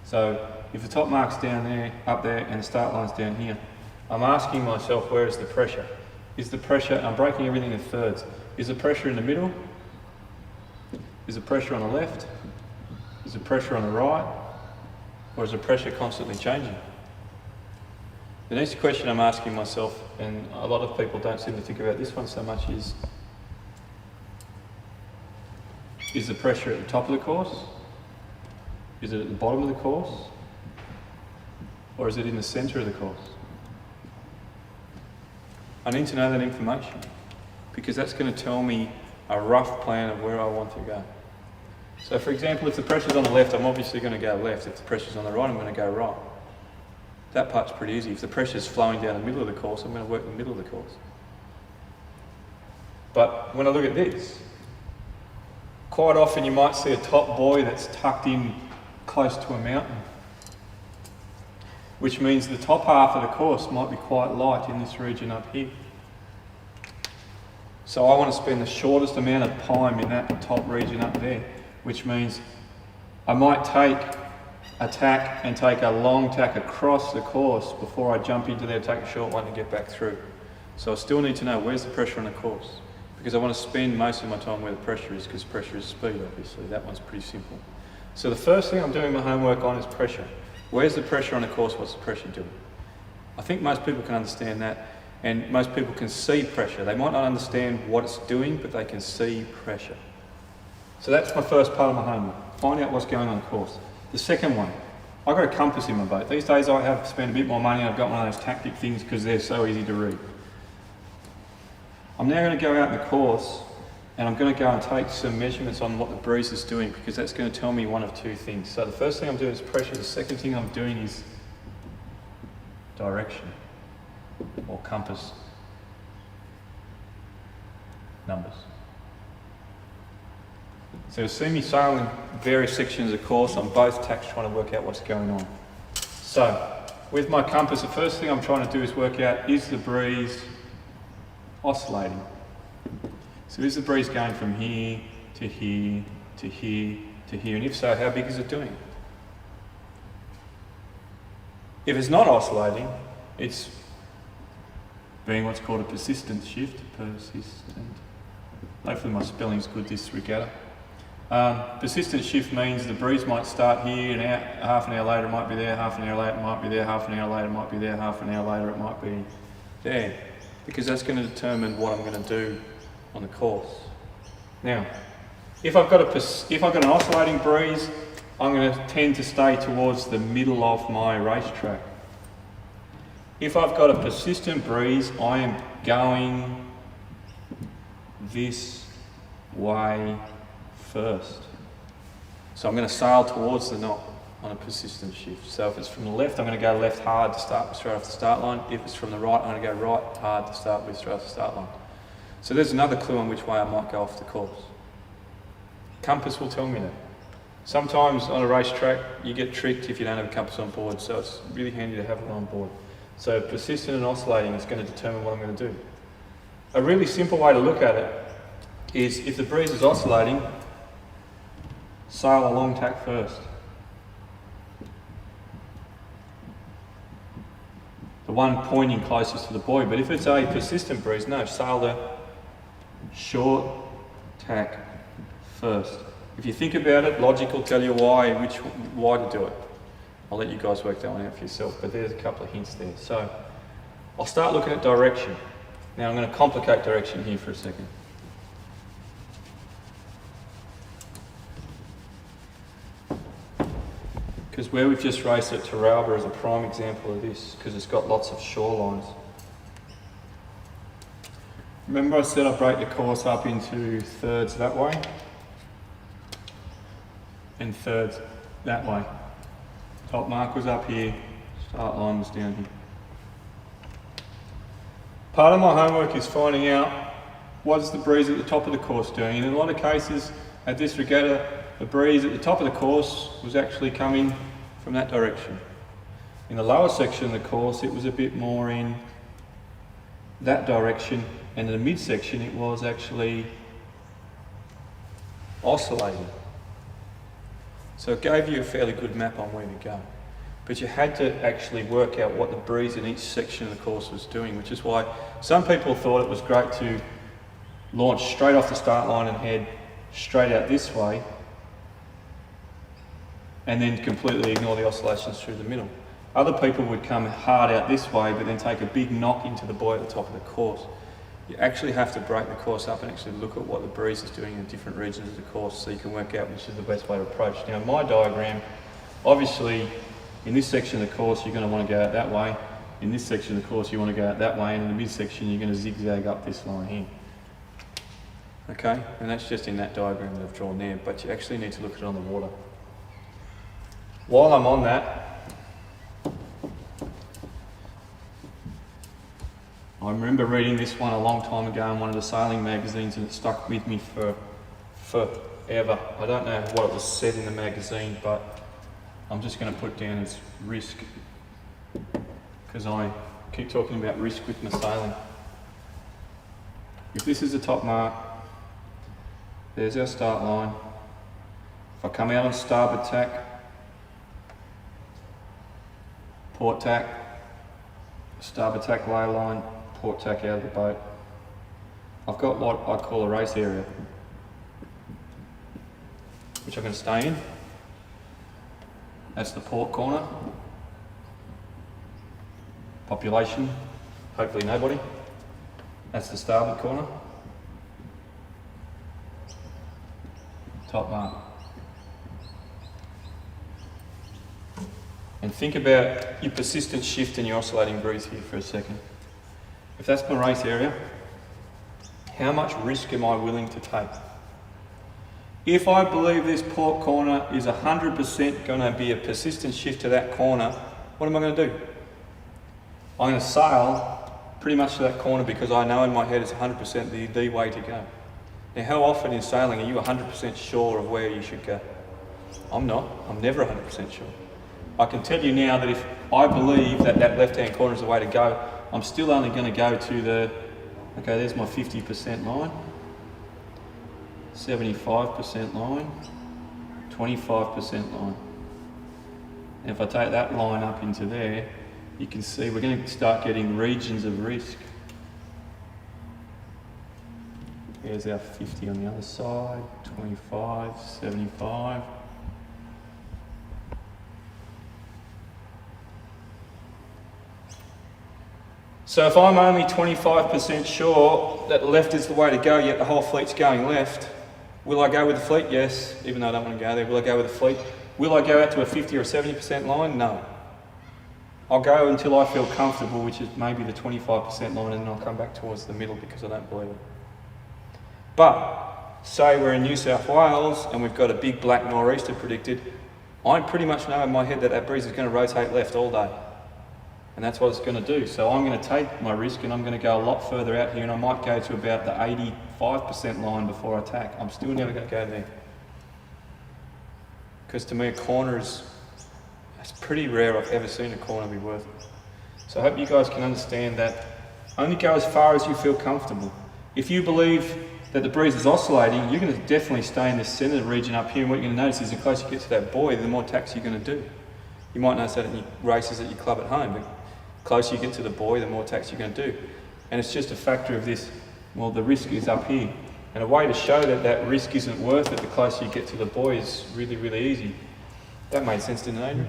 So if the top mark's down there, up there, and the start line's down here, I'm asking myself, where is the pressure? Is the pressure, I'm breaking everything in thirds. Is the pressure in the middle? Is the pressure on the left? Is the pressure on the right? Or is the pressure constantly changing? The next question I'm asking myself, and a lot of people don't seem to think about this one so much, is the pressure at the top of the course? Is it at the bottom of the course? Or is it in the centre of the course? I need to know that information because that's going to tell me a rough plan of where I want to go. So for example, if the pressure's on the left, I'm obviously going to go left. If the pressure's on the right, I'm going to go right. That part's pretty easy. If the pressure's flowing down the middle of the course, I'm going to work in the middle of the course. But when I look at this, quite often you might see a top buoy that's tucked in close to a mountain, which means the top half of the course might be quite light in this region up here. So I want to spend the shortest amount of time in that top region up there, which means I might take a tack and take a long tack across the course before I jump into there, take a short one and get back through. So I still need to know where's the pressure on the course, because I want to spend most of my time where the pressure is, because pressure is speed, obviously. That one's pretty simple. So the first thing I'm doing my homework on is pressure. Where's the pressure on the course? What's the pressure doing? I think most people can understand that, and most people can see pressure. They might not understand what it's doing, but they can see pressure. So that's my first part of my homework. Find out what's going on the course. The second one, I've got a compass in my boat. These days I have spent a bit more money. I've got one of those tactic things because they're so easy to read. I'm now going to go out in the course and I'm going to go and take some measurements on what the breeze is doing, because that's going to tell me one of two things. So the first thing I'm doing is pressure. The second thing I'm doing is direction or compass numbers. So you'll see me sailing various sections of the course on both tacks trying to work out what's going on. So with my compass, the first thing I'm trying to do is work out, is the breeze oscillating? So is the breeze going from here to here to here to here? And if so, how big is it doing? If it's not oscillating, it's being what's called a persistent shift. Persistent. Hopefully my spelling's good this regatta. Persistent shift means the breeze might start here and out, half an hour later it might be there, half an hour later it might be there, half an hour later it might be there, half an hour later it might be there. Because that's going to determine what I'm going to do on the course. Now, if I've got an oscillating breeze, I'm going to tend to stay towards the middle of my racetrack. If I've got a persistent breeze, I am going this way first. So I'm going to sail towards the knot on a persistent shift. So if it's from the left, I'm going to go left hard to start with straight off the start line. If it's from the right, I'm going to go right hard to start with straight off the start line. So there's another clue on which way I might go off the course. Compass will tell me that. Sometimes on a racetrack, you get tricked if you don't have a compass on board, so it's really handy to have one on board. So persistent and oscillating is going to determine what I'm going to do. A really simple way to look at it is, if the breeze is oscillating, sail a long tack first. The one pointing closest to the buoy. But if it's a persistent breeze, no, sail the short tack first. If you think about it, logic will tell you why to do it. I'll let you guys work that one out for yourself, but there's a couple of hints there. So I'll start looking at direction. Now I'm going to complicate direction here for a second. Because where we've just raced at Terralba is a prime example of this, because it's got lots of shorelines. Remember I said I break the course up into thirds that way and thirds that way. Top mark was up here, start line was down here. Part of my homework is finding out what is the breeze at the top of the course doing. And in a lot of cases at this regatta, the breeze at the top of the course was actually coming from that direction. In the lower section of the course, it was a bit more in that direction, and in the midsection it was actually oscillating. So it gave you a fairly good map on where to go. But you had to actually work out what the breeze in each section of the course was doing, which is why some people thought it was great to launch straight off the start line and head straight out this way, and then completely ignore the oscillations through the middle. Other people would come hard out this way, but then take a big knock into the buoy at the top of the course. You actually have to break the course up and actually look at what the breeze is doing in different regions of the course so you can work out which is the best way to approach. Now, my diagram, obviously, in this section of the course, you're going to want to go out that way. In this section of the course, you want to go out that way, and in the midsection, you're going to zigzag up this line here. Okay, and that's just in that diagram that I've drawn there, but you actually need to look at it on the water. While I'm on that, I remember reading this one a long time ago in one of the sailing magazines, and it stuck with me for forever. I don't know what it was said in the magazine, but I'm just going to put down as risk, because I keep talking about risk with my sailing. If this is the top mark, there's our start line. If I come out on starboard tack, port tack, starboard tack lay line, port tack out of the boat, I've got what I call a race area, which I'm going to stay in. That's the port corner. Population, hopefully nobody. That's the starboard corner. Top mark. And think about your persistent shift and your oscillating breeze here for a second. If that's my race area, how much risk am I willing to take? If I believe this port corner is 100% going to be a persistent shift to that corner, what am I going to do? I'm going to sail pretty much to that corner because I know in my head it's 100% the way to go. Now, how often in sailing are you 100% sure of where you should go? I'm not. I'm never 100% sure. I can tell you now that if I believe that that left-hand corner is the way to go, I'm still only going to go to the, okay, there's my 50% line, 75% line, 25% line. And if I take that line up into there, you can see we're going to start getting regions of risk. Here's our 50 on the other side, 25, 75. So if I'm only 25% sure that left is the way to go, yet the whole fleet's going left, will I go with the fleet? Yes, even though I don't want to go there. Will I go with the fleet? Will I go out to a 50 or 70% line? No. I'll go until I feel comfortable, which is maybe the 25% line, and then I'll come back towards the middle because I don't believe it. But say we're in New South Wales and we've got a big black nor'easter predicted, I pretty much know in my head that that breeze is going to rotate left all day. And that's what it's going to do. So I'm going to take my risk and I'm going to go a lot further out here, and I might go to about the 85% line before I tack. I'm still never going to go there. Because to me a corner is, it's pretty rare I've ever seen a corner be worth it. So I hope you guys can understand that only go as far as you feel comfortable. If you believe that the breeze is oscillating, you're going to definitely stay in the centre region up here, and what you're going to notice is the closer you get to that buoy, the more tacks you're going to do. You might notice that in your races at your club at home, but the closer you get to the buoy, the more tacks you're going to do. And it's just a factor of this, well, the risk is up here. And a way to show that that risk isn't worth it the closer you get to the buoy is really, really easy. That made sense, didn't it, Adrian?